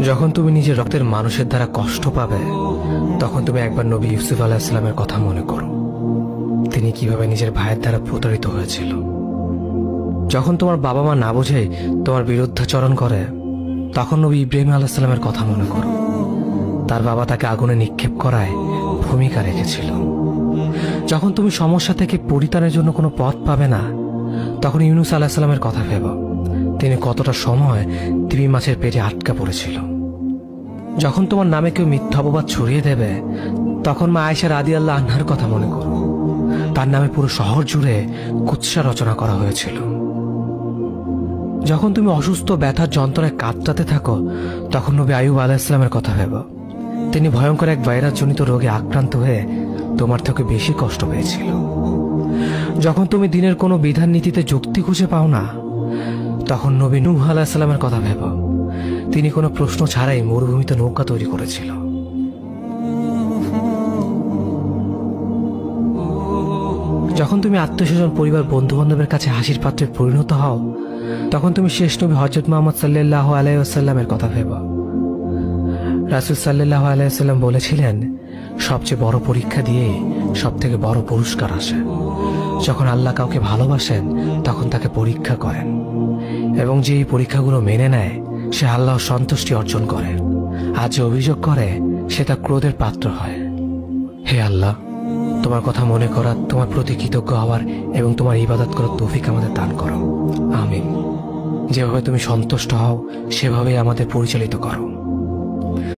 যখন তুমি নিজের রক্তের মানুষের দ্বারা কষ্ট পাবে, তখন তুমি একবার নবী ইউসুফ আলাইহিস সালামের কথা মনে করো। তিনি কিভাবে নিজের ভাইয়ের দ্বারা প্রতারিত হয়েছিল। যখন তোমার বাবা মা না বুঝেই তোমার বিরুদ্ধাচরণ করে, তখন নবী ইব্রাহিম আলাইহিস সালামের কথা মনে করো। তার বাবা তাকে আগুনে নিক্ষেপ করায় ভূমিকা রেখেছিল। যখন তুমি সমস্যা থেকে পরিত্রাণের জন্য কোনো পথ পাবে না, তখন ইউনুস আলাইহিস সালামের কথা ভেবো। তিনি কতটা সময় তিমি মাছের পেটে আটকা পড়েছিল। যখন তোমার নামে কেউ মিথ্যা অপবাদ ছড়িয়ে দেবে, তখন মা আয়েশা রাদিয়াল্লাহু আনহার কথা মনে করো। তার নামে পুরো শহর জুড়ে কুৎসা রচনা করা হয়েছিল। যখন তুমি অসুস্থ ব্যথার যন্ত্রণায় কাতরাতে থাকো, তখন নবী আইয়ুব আলাইহিস সালামের কথা ভেবো। তিনি ভয়ঙ্কর এক ভাইরাসজনিত রোগে আক্রান্ত হয়ে তোমার থেকে বেশি কষ্ট পেয়েছিল। যখন তুমি দিনের কোনো বিধান নীতিতে যুক্তি খুঁজে পাও না, তখন নবী নূহ আলাইহিস সালামের কথা ভেবো। তিনি কোনো প্রশ্ন ছাড়াই মরুভূমিতে নৌকা তৈরি করেছিল। যখন তুমি আত্মীয়স্বজন, পরিবার, বন্ধু বান্ধবের কাছে হাসির পাত্রে পরিণত হও, তখন তুমি শেষ নবী হযরত মুহাম্মদ সাল্লাল্লাহু আলাইহি ওয়াসাল্লামের কথা ভেবো। রাসূল সাল্লাল্লাহু আলাইহি ওয়াসাল্লাম বলেছিলেন, সবচেয়ে বড় পরীক্ষা দিয়ে সবথেকে বড় পুরস্কার আসে। যখন আল্লাহ কাউকে ভালোবাসেন, তখন তাকে পরীক্ষা করেন, এবং যে এই পরীক্ষাগুলো মেনে নেয়, সে আল্লাহর সন্তুষ্টি অর্জন করে। আর যে অভিযোগ করে, সে তার ক্রোধের পাত্র হয়। হে আল্লাহ, তোমার কথা মনে করা, তোমার প্রতি কৃতজ্ঞ হওয়ার এবং তোমার ইবাদত করার তৌফিক আমাদের দান করো। আমিন। যেভাবে তুমি সন্তুষ্ট হও, সেভাবেই আমাদের পরিচালিত করো।